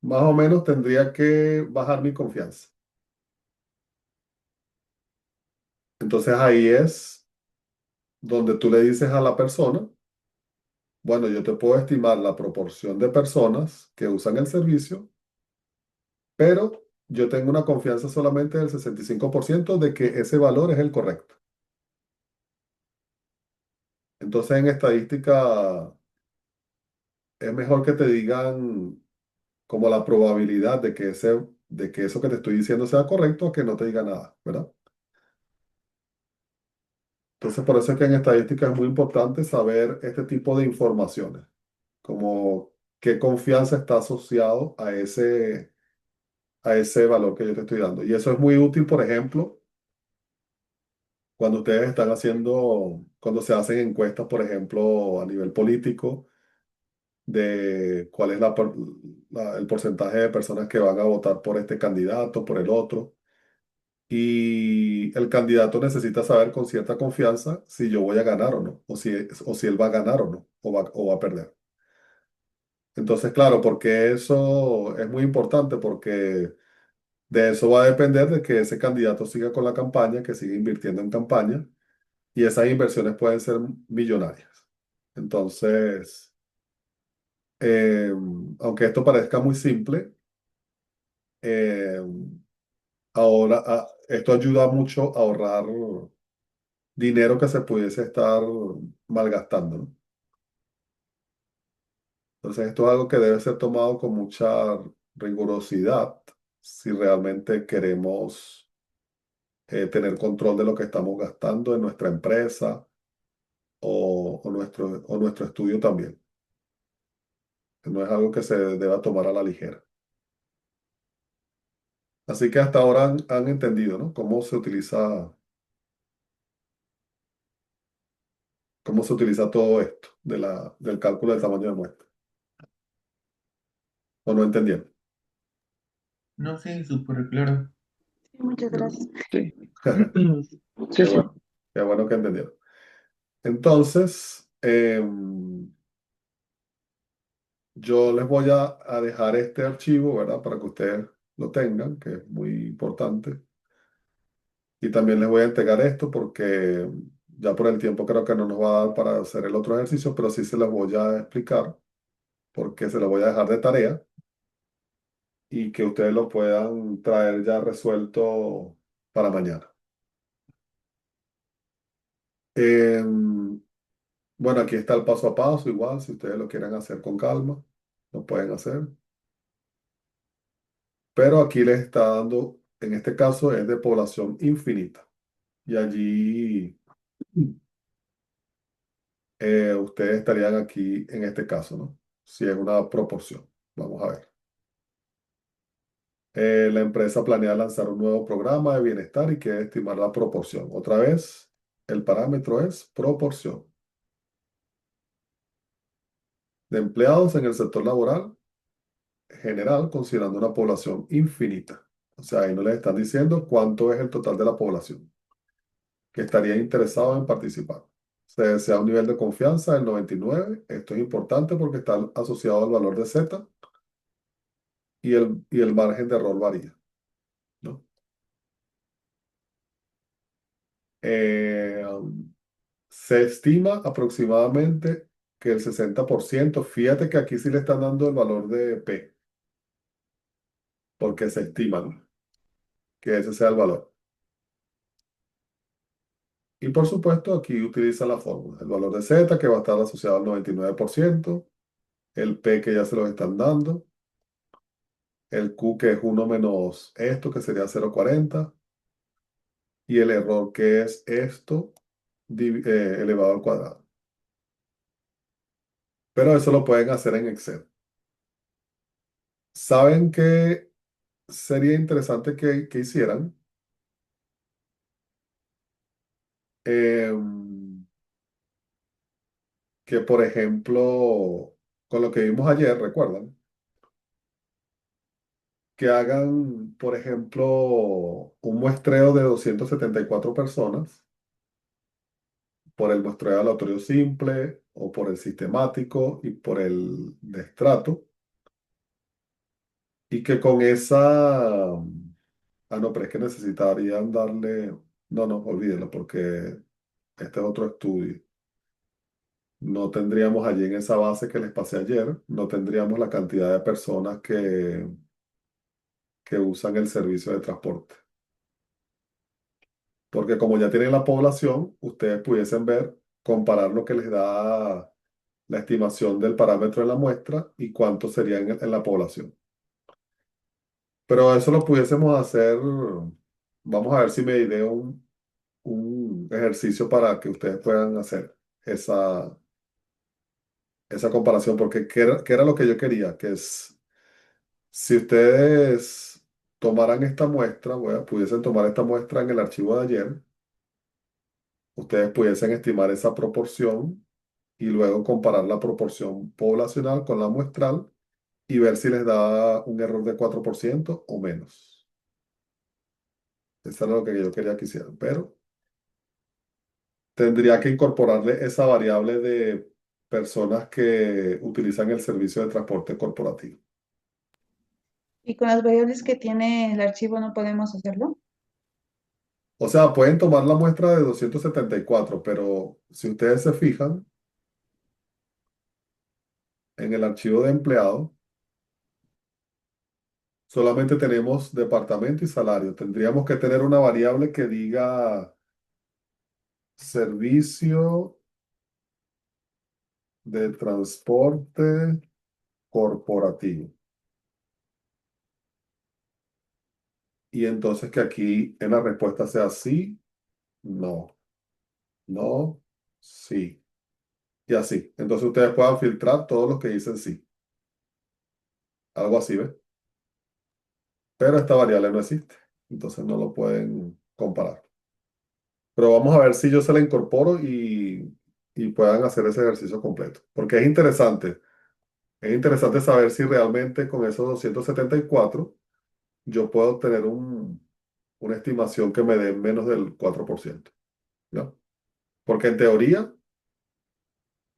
Más o menos tendría que bajar mi confianza. Entonces ahí es donde tú le dices a la persona, bueno, yo te puedo estimar la proporción de personas que usan el servicio, pero yo tengo una confianza solamente del 65% de que ese valor es el correcto. Entonces en estadística es mejor que te digan como la probabilidad de que eso que te estoy diciendo sea correcto a que no te diga nada, ¿verdad? Entonces por eso es que en estadística es muy importante saber este tipo de informaciones, como qué confianza está asociado a ese valor que yo te estoy dando. Y eso es muy útil, por ejemplo, cuando ustedes están cuando se hacen encuestas, por ejemplo, a nivel político, de cuál es el porcentaje de personas que van a votar por este candidato, por el otro. y el candidato necesita saber con cierta confianza si yo voy a ganar o no, o si él va a ganar o no, o va a perder. Entonces, claro, porque eso es muy importante, porque de eso va a depender de que ese candidato siga con la campaña, que siga invirtiendo en campaña, y esas inversiones pueden ser millonarias. Entonces, eh, aunque esto parezca muy simple, eh, esto ayuda mucho a ahorrar dinero que se pudiese estar malgastando, ¿no? Entonces, esto es algo que debe ser tomado con mucha rigurosidad si realmente queremos tener control de lo que estamos gastando en nuestra empresa o nuestro estudio también. No es algo que se deba tomar a la ligera. Así que hasta ahora han entendido, ¿no? Cómo se utiliza todo esto del cálculo del tamaño de muestra. ¿O no entendieron? No sé, súper claro. Sí, muchas gracias. Sí. Qué Sí, sí. bueno, qué bueno que entendieron. Entonces, yo les voy a dejar este archivo, ¿verdad? Para que ustedes lo tengan, que es muy importante. Y también les voy a entregar esto porque ya por el tiempo creo que no nos va a dar para hacer el otro ejercicio, pero sí se los voy a explicar porque se los voy a dejar de tarea y que ustedes lo puedan traer ya resuelto para mañana. Bueno, aquí está el paso a paso, igual, si ustedes lo quieren hacer con calma, lo pueden hacer. Pero aquí les está dando, en este caso es de población infinita. Y allí ustedes estarían aquí en este caso, ¿no? Si es una proporción. Vamos a ver. La empresa planea lanzar un nuevo programa de bienestar y quiere estimar la proporción. Otra vez, el parámetro es proporción de empleados en el sector laboral general, considerando una población infinita. O sea, ahí no les están diciendo cuánto es el total de la población que estaría interesado en participar. Se desea un nivel de confianza del 99. Esto es importante porque está asociado al valor de Z y el margen de error varía, ¿no? Eh, Se estima aproximadamente que el 60%, fíjate que aquí sí le están dando el valor de P, porque se estima, ¿no? Que ese sea el valor. Y por supuesto, aquí utiliza la fórmula, el valor de Z que va a estar asociado al 99%, el P que ya se los están dando, el Q que es 1 menos esto que sería 0,40 y el error que es esto elevado al cuadrado. Pero eso lo pueden hacer en Excel. ¿Saben qué sería interesante que hicieran? Em, que por ejemplo, con lo que vimos ayer, ¿recuerdan? Que hagan, por ejemplo, un muestreo de 274 personas por el muestreo aleatorio simple o por el sistemático y por el de estrato. Y que con esa... Ah, no, pero es que necesitarían darle... No, no, olvídenlo porque este es otro estudio. No tendríamos allí en esa base que les pasé ayer, no tendríamos la cantidad de personas que usan el servicio de transporte. Porque como ya tienen la población, ustedes pudiesen ver, comparar lo que les da la estimación del parámetro en la muestra y cuánto sería en la población. Pero eso lo pudiésemos hacer, vamos a ver si me ideo un ejercicio para que ustedes puedan hacer esa comparación, porque qué era lo que yo quería, que es, si ustedes tomaran esta muestra, pudiesen tomar esta muestra en el archivo de ayer, ustedes pudiesen estimar esa proporción y luego comparar la proporción poblacional con la muestral y ver si les da un error de 4% o menos. Eso era lo que yo quería que hicieran, pero tendría que incorporarle esa variable de personas que utilizan el servicio de transporte corporativo. Y con las variables que tiene el archivo no podemos hacerlo. O sea, pueden tomar la muestra de 274, pero si ustedes se fijan en el archivo de empleado, solamente tenemos departamento y salario. Tendríamos que tener una variable que diga servicio de transporte corporativo. Y entonces que aquí en la respuesta sea sí, no, no, sí. Y así. Entonces ustedes puedan filtrar todos los que dicen sí. Algo así, ¿ves? Pero esta variable no existe. Entonces no lo pueden comparar. Pero vamos a ver si yo se la incorporo y puedan hacer ese ejercicio completo. Porque es interesante. Es interesante saber si realmente con esos 274 yo puedo obtener una estimación que me dé menos del 4%. ¿No? Porque en teoría,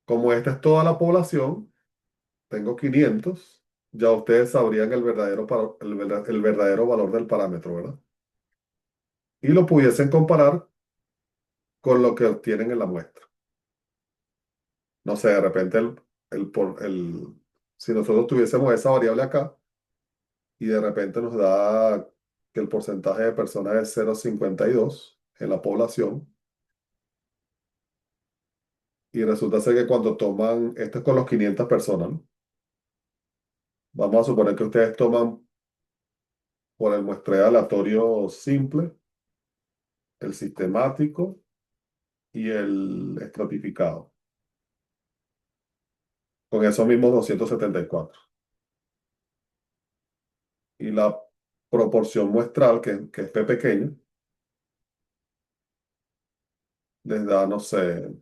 como esta es toda la población, tengo 500, ya ustedes sabrían el verdadero, el verdadero valor del parámetro, ¿verdad? Y lo pudiesen comparar con lo que obtienen en la muestra. No sé, de repente si nosotros tuviésemos esa variable acá y de repente nos da que el porcentaje de personas es 0,52 en la población y resulta ser que cuando toman, esto es con los 500 personas, ¿no? Vamos a suponer que ustedes toman por el muestreo aleatorio simple, el sistemático y el estratificado, con esos mismos 274. Y la proporción muestral, que es P pequeño, les da, no sé,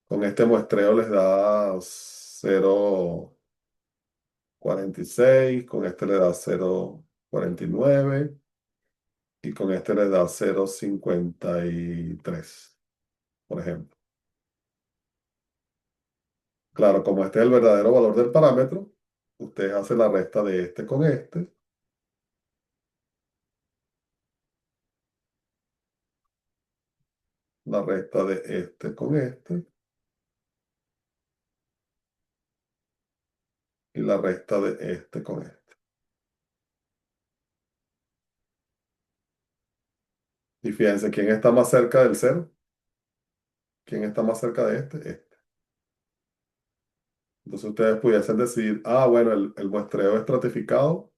con este muestreo les da 0,46, con este le da 0,49 y con este le da 0,53, por ejemplo. Claro, como este es el verdadero valor del parámetro, ustedes hacen la resta de este con este, la resta de este con este y la resta de este con este. Y fíjense, ¿quién está más cerca del cero? ¿Quién está más cerca de este? Este. Entonces ustedes pudiesen decir, ah, bueno, el muestreo estratificado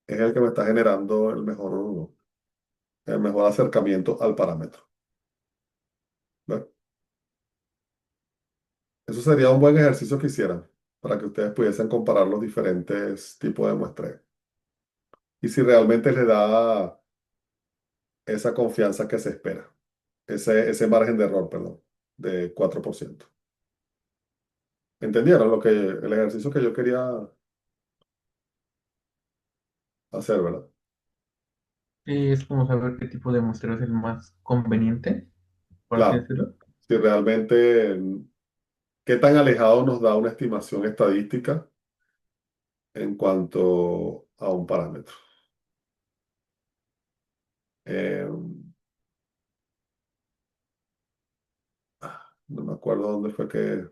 es el que me está generando el mejor acercamiento al parámetro. ¿Ve? Eso sería un buen ejercicio que hicieran para que ustedes pudiesen comparar los diferentes tipos de muestreo. Y si realmente les da esa confianza que se espera, ese margen de error, perdón, de 4%. ¿Entendieron el ejercicio que yo quería hacer, verdad? Sí, es como saber qué tipo de muestreo es el más conveniente, por así Claro, decirlo. si realmente qué tan alejado nos da una estimación estadística en cuanto a un parámetro. Eh, no me acuerdo dónde fue que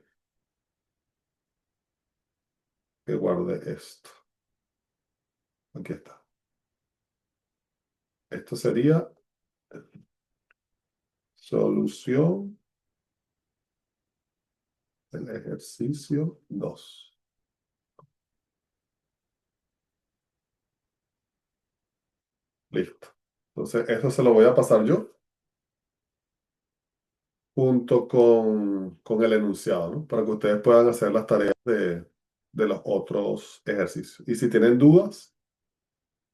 guardé esto. Aquí está. Esto sería solución del ejercicio 2. Listo. Entonces, eso se lo voy a pasar yo junto con el enunciado, ¿no? Para que ustedes puedan hacer las tareas de los otros ejercicios. Y si tienen dudas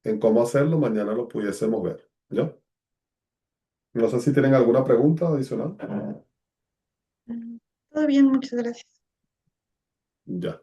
en cómo hacerlo, mañana lo pudiésemos ver. ¿Ya? No sé si tienen alguna pregunta adicional. Mm, todo bien, muchas gracias. Ya.